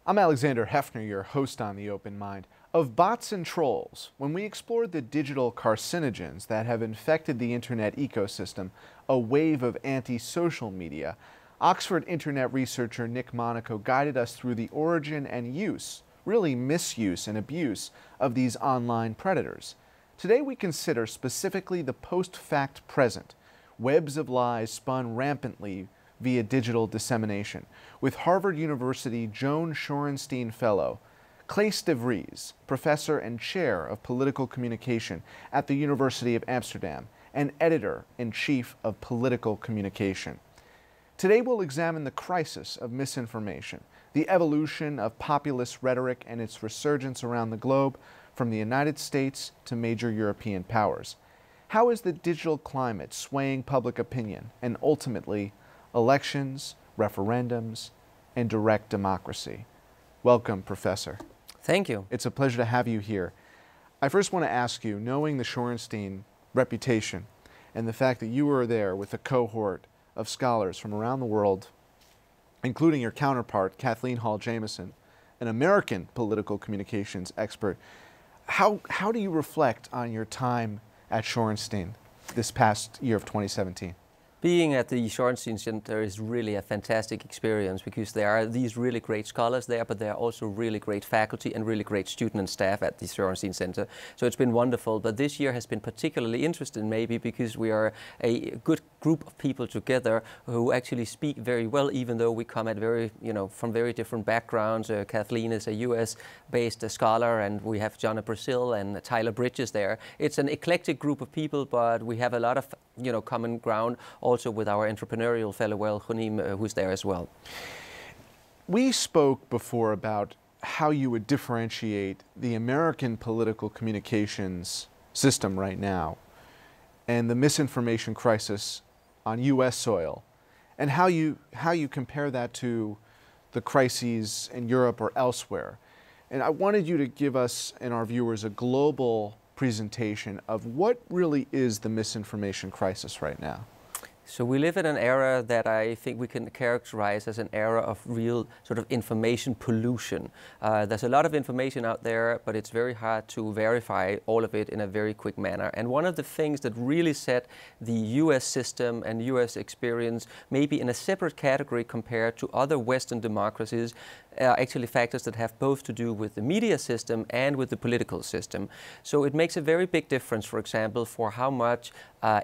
I'm Alexander Hefner, your host on The Open Mind. Of bots and trolls, when we explored the digital carcinogens that have infected the internet ecosystem, a wave of anti-social media, Oxford internet researcher Nick Monaco guided us through the origin and use, really misuse and abuse, of these online predators. Today we consider specifically the post-fact present, webs of lies spun rampantly via digital dissemination, with Harvard University Joan Shorenstein Fellow, Claes de Vreese, Professor and Chair of Political Communication at the University of Amsterdam, and Editor-in-Chief of Political Communication. Today we'll examine the crisis of misinformation, the evolution of populist rhetoric and its resurgence around the globe, from the United States to major European powers. How is the digital climate swaying public opinion and ultimately elections, referendums, and direct democracy? Welcome, Professor. Thank you. It's a pleasure to have you here. I first want to ask you, knowing the Shorenstein reputation and the fact that you were there with a cohort of scholars from around the world, including your counterpart, Kathleen Hall Jamieson, an American political communications expert, how do you reflect on your time at Shorenstein this past year of 2017? Being at the Shorenstein Center is really a fantastic experience because there are these really great scholars there, but there are also really great faculty and really great student and staff at the Shorenstein Center. So it's been wonderful, but this year has been particularly interesting maybe because we are a good group of people together who actually speak very well, even though we come at from very different backgrounds. Kathleen is a US-based scholar, and we have John of Brazil and Tyler Bridges there. It's an eclectic group of people, but we have a lot of common ground also with our entrepreneurial fellow, Wellner, who's there as well. We spoke before about how you would differentiate the American political communications system right now and the misinformation crisis on US soil, and how you compare that to the crises in Europe or elsewhere. And I wanted you to give us and our viewers a global presentation of what really is the misinformation crisis right now. So we live in an era that I think we can characterize as an era of real sort of information pollution. There's a lot of information out there, but it's very hard to verify all of it in a very quick manner. And one of the things that really set the US system and US experience maybe in a separate category compared to other Western democracies are actually factors that have both to do with the media system and with the political system. So it makes a very big difference, for example, for how much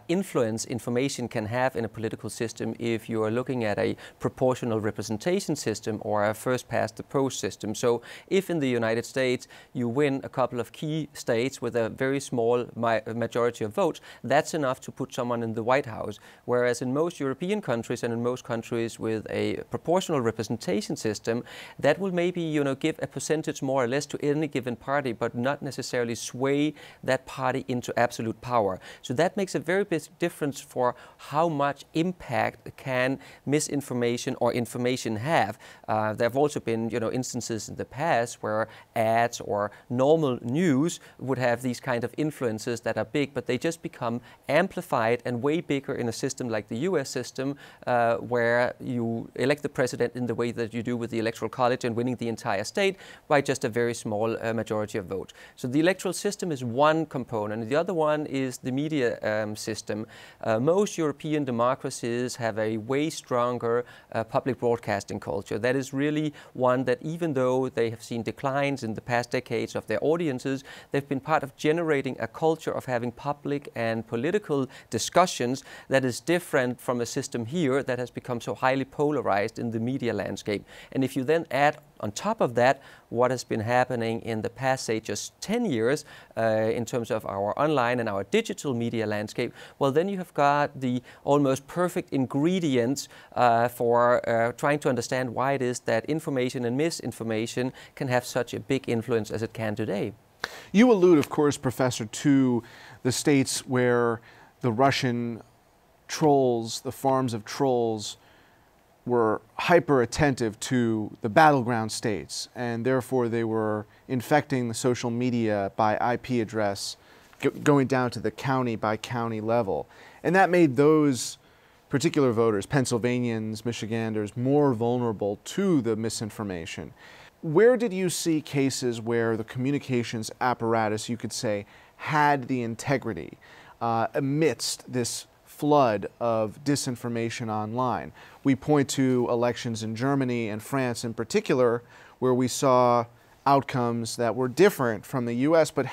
influence information can have in a political system if you are looking at a proportional representation system or a first past the post system. So if in the United States you win a couple of key states with a very small majority of votes, that's enough to put someone in the White House. Whereas in most European countries and in most countries with a proportional representation system, that will maybe give a percentage more or less to any given party, but not necessarily sway that party into absolute power. So that makes a very big difference for how much impact can misinformation or information have. There have also been instances in the past where ads or normal news would have these kind of influences that are big, but they just become amplified and way bigger in a system like the US system, where you elect the president in the way that you do with the Electoral College and winning the entire state by just a very small majority of votes. So the electoral system is one component. The other one is the media system. Most European democracies have a way stronger public broadcasting culture. That is really one that, even though they have seen declines in the past decades of their audiences, they've been part of generating a culture of having public and political discussions that is different from a system here that has become so highly polarized in the media landscape. And if you then add on top of that what has been happening in the past, say, just 10 years in terms of our online and our digital media landscape, well, then you have got the almost perfect ingredients for trying to understand why it is that information and misinformation can have such a big influence as it can today. You allude, of course, Professor, to the states where the Russian trolls, the farms of trolls, were hyper attentive to the battleground states, and therefore they were infecting the social media by IP address, going down to the county by county level. And that made those particular voters, Pennsylvanians, Michiganders, more vulnerable to the misinformation. where did you see cases where the communications apparatus, you could say, had the integrity amidst this flood of disinformation online? We point to elections in Germany and France in particular, where we saw outcomes that were different from the US, but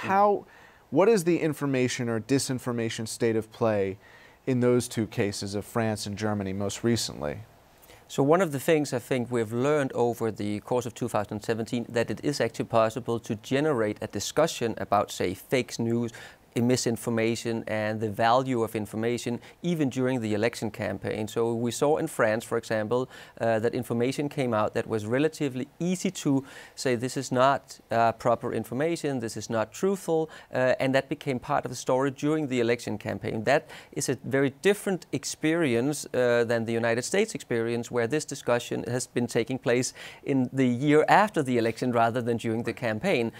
what is the information or disinformation state of play in those two cases of France and Germany most recently? So one of the things I think we've learned over the course of 2017, that it is actually possible to generate a discussion about, say, fake news, misinformation and the value of information even during the election campaign. So we saw in France, for example, that information came out that was relatively easy to say this is not proper information, this is not truthful, and that became part of the story during the election campaign. That is a very different experience than the United States experience, where this discussion has been taking place in the year after the election rather than during the campaign.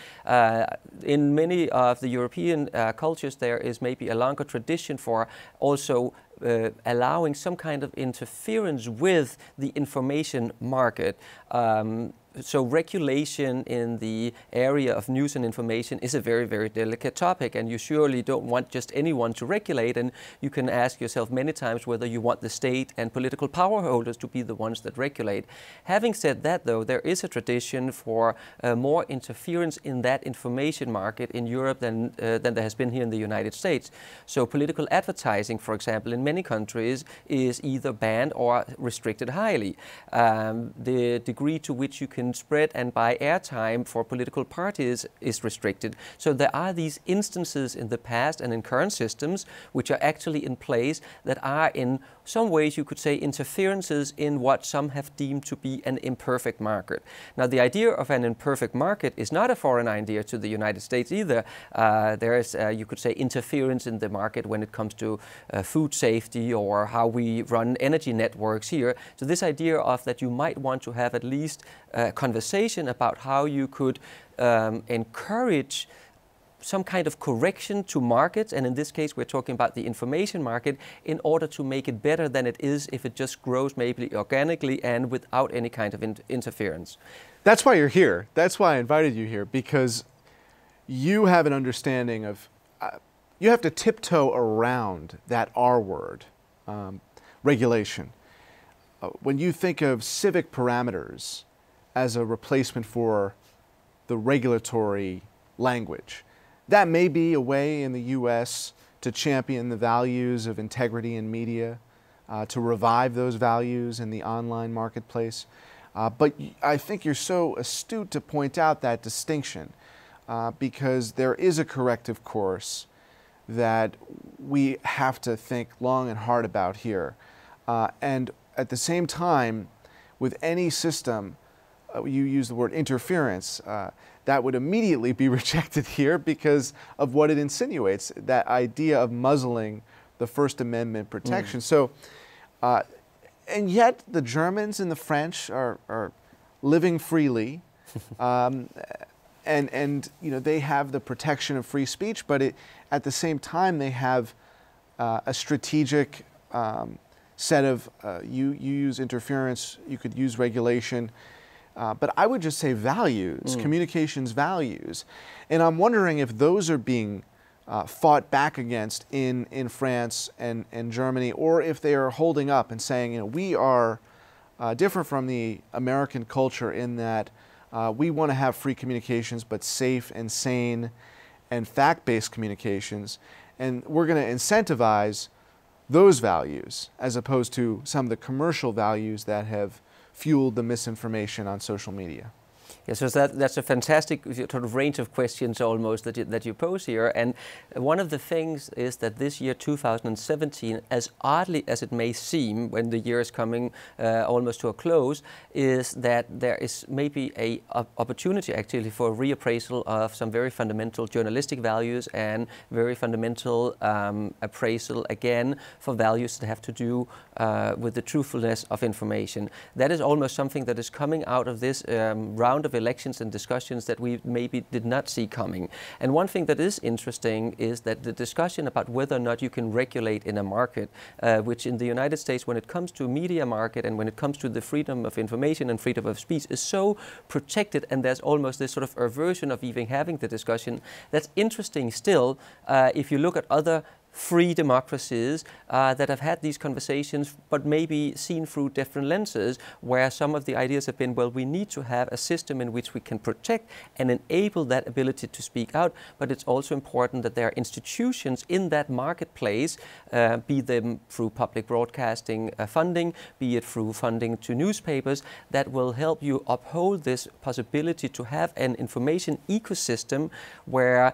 In many of the European cultures, there is maybe a longer tradition for also allowing some kind of interference with the information market. So regulation in the area of news and information is a very, very delicate topic, and you surely don't want just anyone to regulate, and you can ask yourself many times whether you want the state and political power holders to be the ones that regulate. Having said that, though, there is a tradition for more interference in that information market in Europe than there has been here in the United States. So political advertising, for example, in many countries is either banned or restricted highly. The degree to which you can spread and buy airtime for political parties is restricted. So there are these instances in the past and in current systems which are actually in place that are in some ways, you could say, interferences in what some have deemed to be an imperfect market. Now, the idea of an imperfect market is not a foreign idea to the United States either. There is, you could say, interference in the market when it comes to food safety or how we run energy networks here. So this idea of that you might want to have at least a conversation about how you could encourage some kind of correction to markets, and in this case we're talking about the information market, in order to make it better than it is if it just grows maybe organically and without any kind of interference. That's why you're here. That's why I invited you here, because you have an understanding of, you have to tiptoe around that R word, regulation. When you think of civic parameters as a replacement for the regulatory language, that may be a way in the U.S. to champion the values of integrity in media, to revive those values in the online marketplace. But I think you're so astute to point out that distinction, because there is a corrective course that we have to think long and hard about here. And at the same time, with any system, you use the word interference, that would immediately be rejected here because of what it insinuates, that idea of muzzling the First Amendment protection. So, and yet the Germans and the French are living freely, and you know, they have the protection of free speech, but at the same time they have a strategic set of, you use interference, you could use regulation, but I would just say values, communications values. And I'm wondering if those are being fought back against in France and Germany, or if they are holding up and saying, you know, we are different from the American culture in that we want to have free communications, but safe and sane and fact-based communications. And we're going to incentivize those values as opposed to some of the commercial values that have fueled the misinformation on social media. Yes, so that's a fantastic sort of range of questions almost that you pose here. And one of the things is that this year, 2017, as oddly as it may seem when the year is coming almost to a close, is that there is maybe a opportunity actually for a reappraisal of some very fundamental journalistic values and very fundamental appraisal again for values that have to do with the truthfulness of information. That is almost something that is coming out of this round round of elections and discussions that we maybe did not see coming. And one thing that is interesting is that the discussion about whether or not you can regulate in a market, which in the United States, when it comes to media market and when it comes to the freedom of information and freedom of speech, is so protected, and there's almost this sort of aversion of even having the discussion. That's interesting still if you look at other free democracies that have had these conversations, but maybe seen through different lenses, where some of the ideas have been, well, we need to have a system in which we can protect and enable that ability to speak out, but it's also important that there are institutions in that marketplace, be them through public broadcasting funding, be it through funding to newspapers, that will help you uphold this possibility to have an information ecosystem where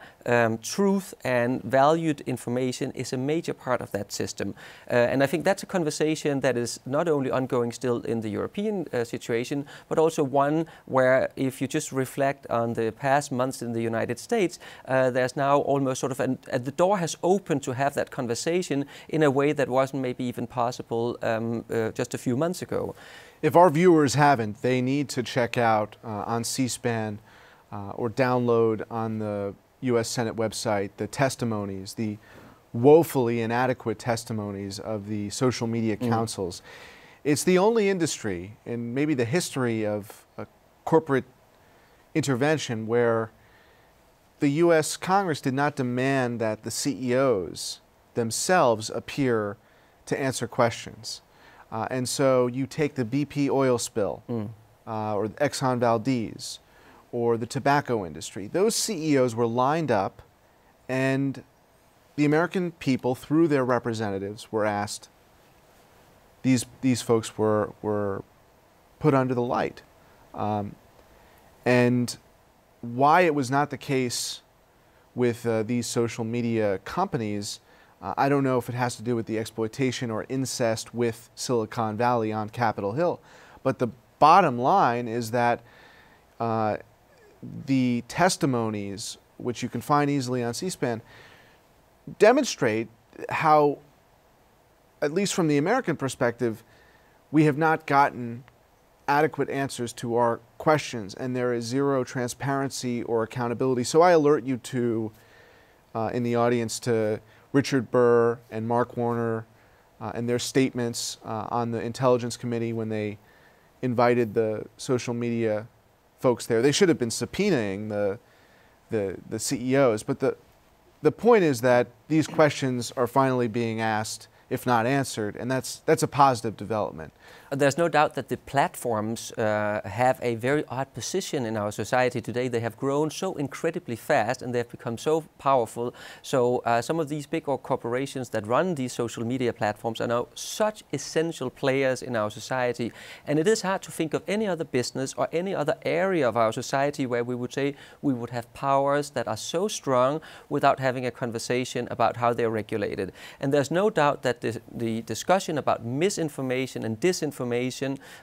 truth and valued information is a major part of that system. And I think that's a conversation that is not only ongoing still in the European situation, but also one where, if you just reflect on the past months in the United States, there's now almost sort of the door has opened to have that conversation in a way that wasn't maybe even possible just a few months ago. If our viewers haven't, they need to check out on C-SPAN or download on the U.S. Senate website the testimonies, the woefully inadequate testimonies of the social media councils. It's the only industry in maybe the history of corporate intervention where the U.S. Congress did not demand that the CEOs themselves appear to answer questions. And so you take the BP oil spill or Exxon Valdez or the tobacco industry. Those CEOs were lined up, and the American people, through their representatives, were asked, these folks were put under the light. And why it was not the case with these social media companies, I don't know if it has to do with the exploitation or incest with Silicon Valley on Capitol Hill. But the bottom line is that the testimonies, which you can find easily on C-SPAN, demonstrate how, at least from the American perspective, we have not gotten adequate answers to our questions, and there is zero transparency or accountability. So I alert you to, in the audience, to Richard Burr and Mark Wellner and their statements on the Intelligence Committee when they invited the social media folks there. They should have been subpoenaing the CEOs, but the point is that these questions are finally being asked, if not answered, and that's a positive development. There's no doubt that the platforms have a very odd position in our society today. They have grown so incredibly fast, and they've become so powerful. So some of these big corporations that run these social media platforms are now such essential players in our society. And it is hard to think of any other business or any other area of our society where we would say we would have powers that are so strong without having a conversation about how they're regulated. And there's no doubt that the discussion about misinformation and disinformation,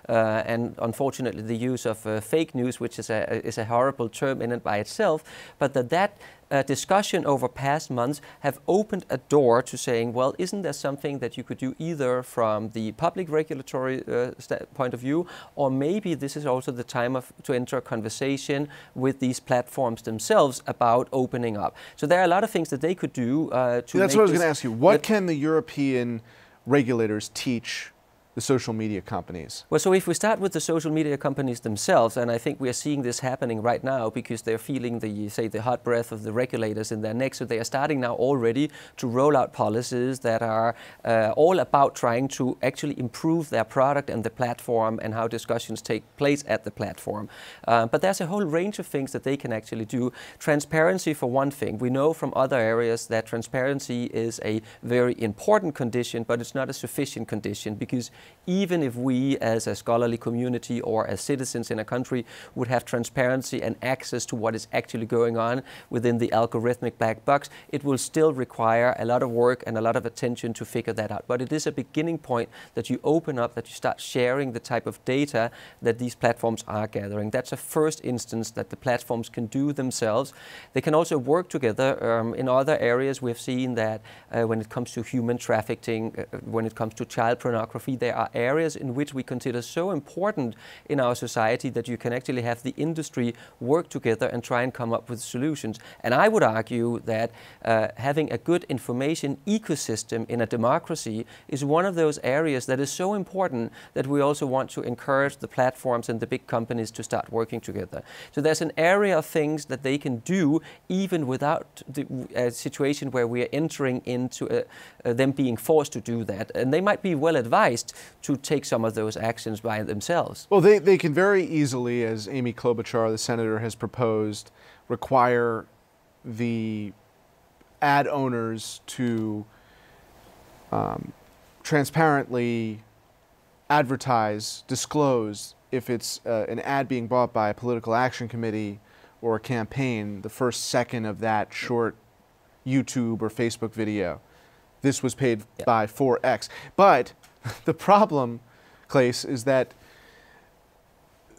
and unfortunately the use of fake news, which is a horrible term in and by itself, but that discussion over past months have opened a door to saying, well, isn't there something that you could do either from the public regulatory point of view, or maybe this is also the time to enter a conversation with these platforms themselves about opening up. So there are a lot of things that they could do to That's what I was going to ask you. What can the European regulators teach the social media companies? Well, so if we start with the social media companies themselves, and I think we are seeing this happening right now because they're feeling the hot breath of the regulators in their neck, so they are starting now already to roll out policies that are all about trying to actually improve their product and the platform and how discussions take place at the platform. But there's a whole range of things that they can actually do. Transparency, for one thing. We know from other areas that transparency is a very important condition, but it's not a sufficient condition, because even if we as a scholarly community or as citizens in a country would have transparency and access to what is actually going on within the algorithmic black box, it will still require a lot of work and a lot of attention to figure that out. But it is a beginning point that you open up, that you start sharing the type of data that these platforms are gathering. That's a first instance that the platforms can do themselves. They can also work together. In other areas, we've seen that when it comes to human trafficking, when it comes to child pornography, they there are areas in which we consider so important in our society that you can actually have the industry work together and try and come up with solutions. And I would argue that having a good information ecosystem in a democracy is one of those areas that is so important that we also want to encourage the platforms and the big companies to start working together. So there's an area of things that they can do even without a situation where we are entering into them being forced to do that. And they might be well advised to take some of those actions by themselves. Well, they can very easily, as Amy Klobuchar, the senator, has proposed, require the ad owners to transparently advertise, disclose if it's an ad being bought by a political action committee or a campaign, the first second of that short YouTube or Facebook video. This was paid by 4X. But the problem, Claes, is that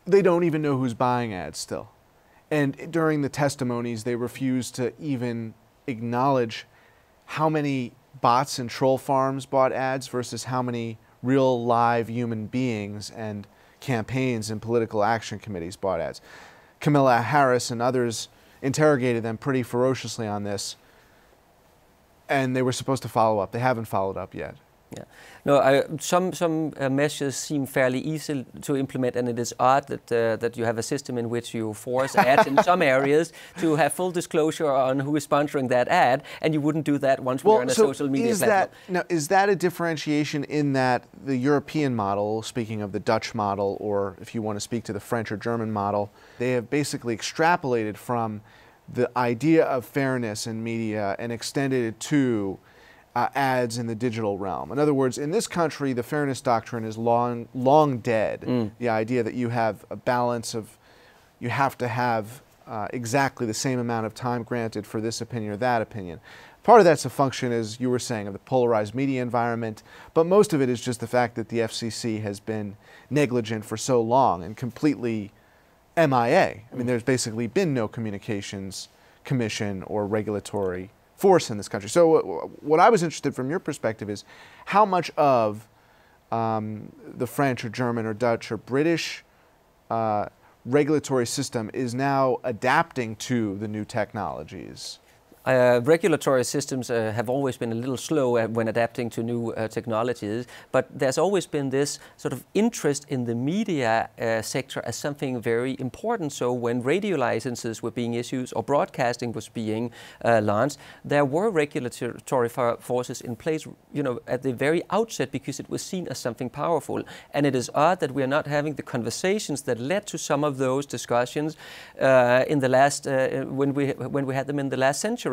they don't even know who's buying ads still. And during the testimonies, they refused to even acknowledge how many bots and troll farms bought ads versus how many real live human beings and campaigns and political action committees bought ads. Kamala Harris and others interrogated them pretty ferociously on this, and they were supposed to follow up. They haven't followed up yet. Yeah. No, some measures seem fairly easy to implement, and it is odd that you have a system in which you force ads in some areas to have full disclosure on who is sponsoring that ad, and you wouldn't do that once we're on a social media platform. Now, is that a differentiation in that the European model, speaking of the Dutch model, or if you want to speak to the French or German model, they have basically extrapolated from the idea of fairness in media and extended it to ads in the digital realm. In other words, in this country, the fairness doctrine is long dead. The idea that you have a balance of, you have to have exactly the same amount of time granted for this opinion or that opinion. Part of that's a function, as you were saying, of the polarized media environment, but most of it is just the fact that the FCC has been negligent for so long and completely MIA. I mean, there's basically been no communications commission or regulatory force in this country. So what I was interested from your perspective is how much of the French or German or Dutch or British regulatory system is now adapting to the new technologies? Regulatory systems have always been a little slow when adapting to new technologies, but there's always been this sort of interest in the media sector as something very important. So when radio licenses were being issued or broadcasting was being launched, there were regulatory forces in place, you know, at the very outset, because it was seen as something powerful. And it is odd that we are not having the conversations that led to some of those discussions in the last when we had them in the last century.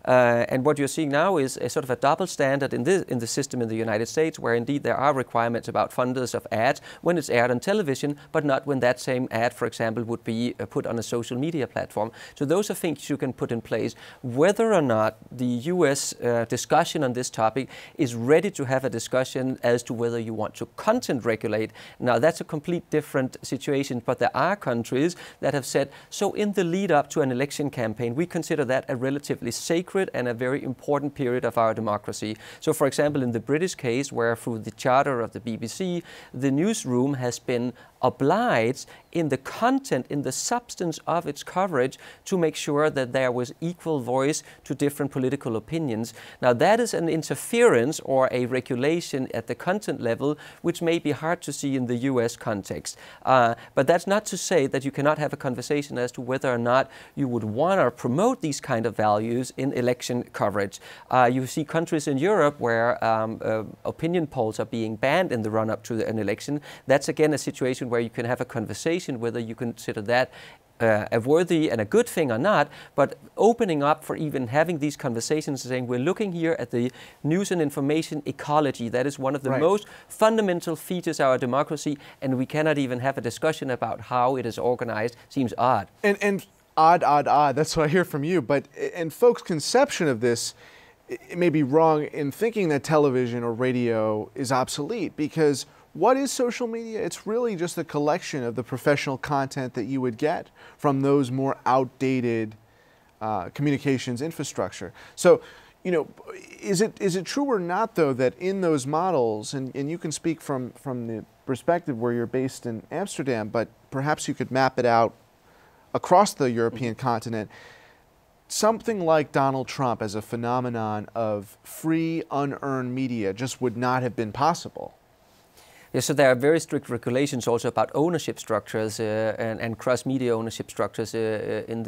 And what you're seeing now is a sort of a double standard in the system in the United States, where indeed there are requirements about funders of ads when it's aired on television, but not when that same ad, for example, would be put on a social media platform. So those are things you can put in place. Whether or not the US discussion on this topic is ready to have a discussion as to whether you want to content regulate, now that's a complete different situation, but there are countries that have said, so in the lead up to an election campaign, we consider that a relatively sacred and a very important period of our democracy. So for example, in the British case, where through the charter of the BBC, the newsroom has been obliged in the content, in the substance of its coverage, to make sure that there was equal voice to different political opinions. Now that is an interference or a regulation at the content level, which may be hard to see in the US context. But that's not to say that you cannot have a conversation as to whether or not you would want to promote these kind of values in election coverage. You see countries in Europe where opinion polls are being banned in the run-up to an election. That's again a situation where you can have a conversation whether you consider that a worthy and a good thing or not, but opening up for even having these conversations and saying we're looking here at the news and information ecology. That is one of the most fundamental features of our democracy, and we cannot even have a discussion about how it is organized. Seems odd. And odd, that's what I hear from you. But, and folks' conception of this, it may be wrong in thinking that television or radio is obsolete, because what is social media? It's really just a collection of the professional content that you would get from those more outdated communications infrastructure. So You know, is it true or not, though, that in those models, and you can speak from the perspective where you're based in Amsterdam, but perhaps you could map it out across the European continent, something like Donald Trump as a phenomenon of free, unearned media just would not have been possible? Yeah, so there are very strict regulations also about ownership structures and cross-media ownership structures in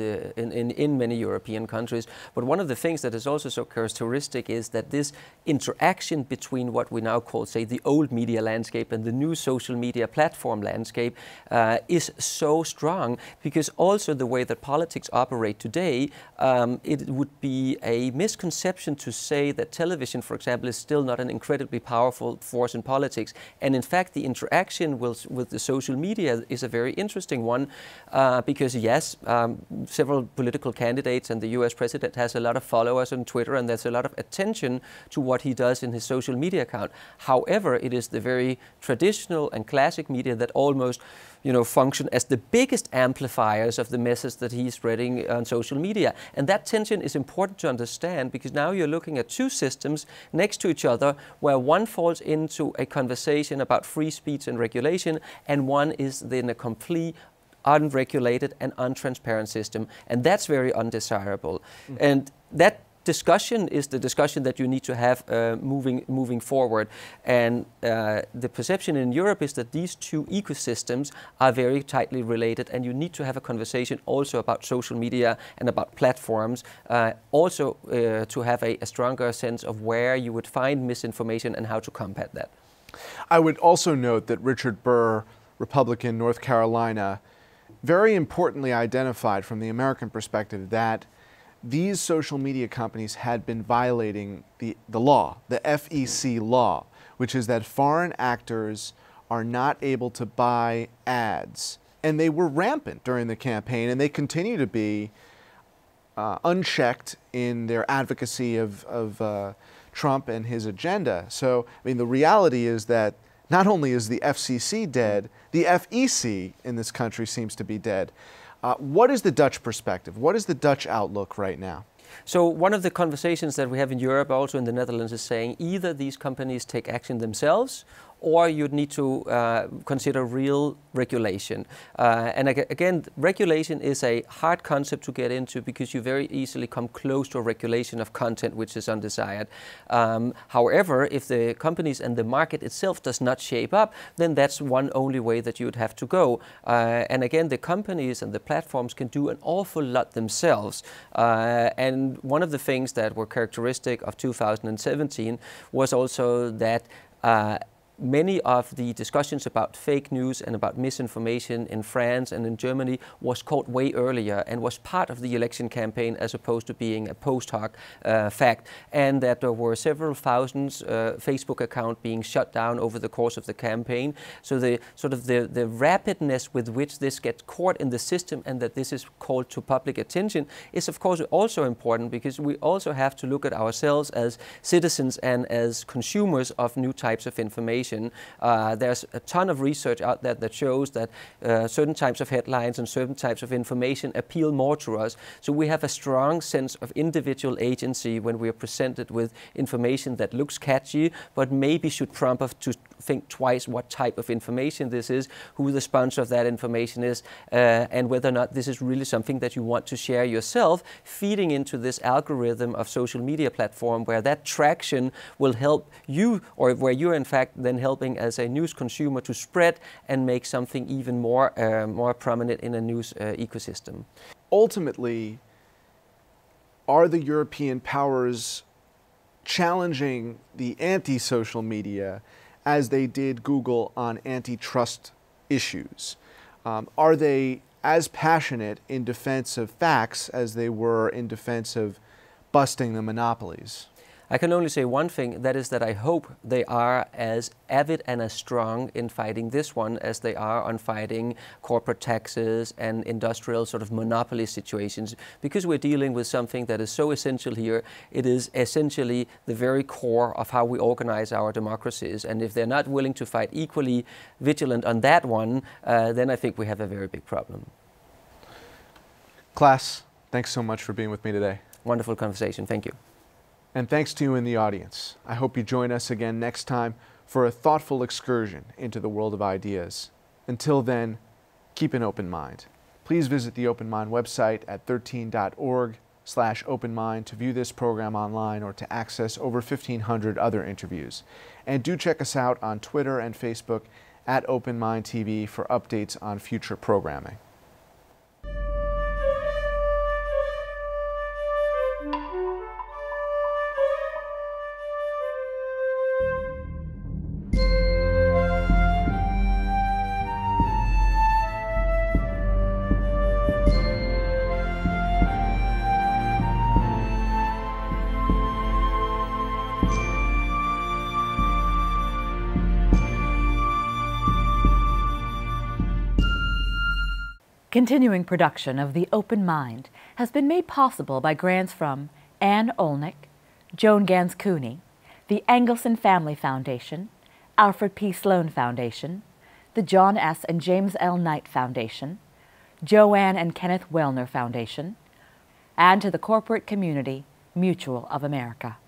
many European countries. But one of the things that is also so characteristic is that this interaction between what we now call, say, the old media landscape and the new social media platform landscape is so strong, because also the way that politics operate today, it would be a misconception to say that television, for example, is still not an incredibly powerful force in politics. And in fact, the interaction with the social media is a very interesting one, because yes, several political candidates and the US president has a lot of followers on Twitter, and there's a lot of attention to what he does in his social media account. However, it is the very traditional and classic media that almost function as the biggest amplifiers of the message that he's spreading on social media. And that tension is important to understand, because now you're looking at two systems next to each other, where one falls into a conversation about free speech and regulation, and one is then a complete unregulated and untransparent system. And that's very undesirable. Mm-hmm. And that discussion is the discussion that you need to have moving forward. And the perception in Europe is that these two ecosystems are very tightly related, and you need to have a conversation also about social media and about platforms, also to have a stronger sense of where you would find misinformation and how to combat that. I would also note that Richard Burr, Republican, North Carolina, very importantly identified from the American perspective that these social media companies had been violating the law, the FEC law, which is that foreign actors are not able to buy ads. And they were rampant during the campaign, and they continue to be unchecked in their advocacy of Trump and his agenda. So, I mean, the reality is that not only is the FCC dead, the FEC in this country seems to be dead. What is the Dutch perspective? What is the Dutch outlook right now? So one of the conversations that we have in Europe, also in the Netherlands, is saying either these companies take action themselves, or you'd need to consider real regulation. And again, regulation is a hard concept to get into, because you very easily come close to a regulation of content which is undesired. However, if the companies and the market itself does not shape up, then that's one only way that you would have to go. And again, the companies and the platforms can do an awful lot themselves. And one of the things that were characteristic of 2017 was also that many of the discussions about fake news and about misinformation in France and in Germany was caught way earlier and was part of the election campaign, as opposed to being a post hoc fact. And that there were several thousands Facebook accounts being shut down over the course of the campaign. So the rapidness with which this gets caught in the system, and that this is called to public attention, is of course also important, because we also have to look at ourselves as citizens and as consumers of new types of information. There's a ton of research out there that shows that certain types of headlines and certain types of information appeal more to us. So we have a strong sense of individual agency when we are presented with information that looks catchy, but maybe should prompt us to think twice what type of information this is, who the sponsor of that information is, and whether or not this is really something that you want to share yourself, feeding into this algorithm of social media platform, where that traction will help you, or where you're in fact then helping as a news consumer to spread and make something even more prominent in a news ecosystem. Ultimately, are the European powers challenging the anti-social media as they did Google on antitrust issues? Are they as passionate in defense of facts as they were in defense of busting the monopolies? I can only say one thing, that is that I hope they are as avid and as strong in fighting this one as they are on fighting corporate taxes and industrial sort of monopoly situations, because we're dealing with something that is so essential here. It is essentially the very core of how we organize our democracies. And if they're not willing to fight equally vigilant on that one, then I think we have a very big problem. Claes, thanks so much for being with me today. Wonderful conversation. Thank you. And thanks to you in the audience. I hope you join us again next time for a thoughtful excursion into the world of ideas. Until then, keep an open mind. Please visit the Open Mind website at 13.org/openmind to view this program online or to access over 1,500 other interviews. And do check us out on Twitter and Facebook at Open Mind TV for updates on future programming. Continuing production of The Open Mind has been made possible by grants from Ann Olnick, Joan Gans Cooney, the Angelson Family Foundation, Alfred P. Sloan Foundation, the John S. and James L. Knight Foundation, JoAnn and Kenneth Wellner Foundation, and to the corporate community Mutual of America.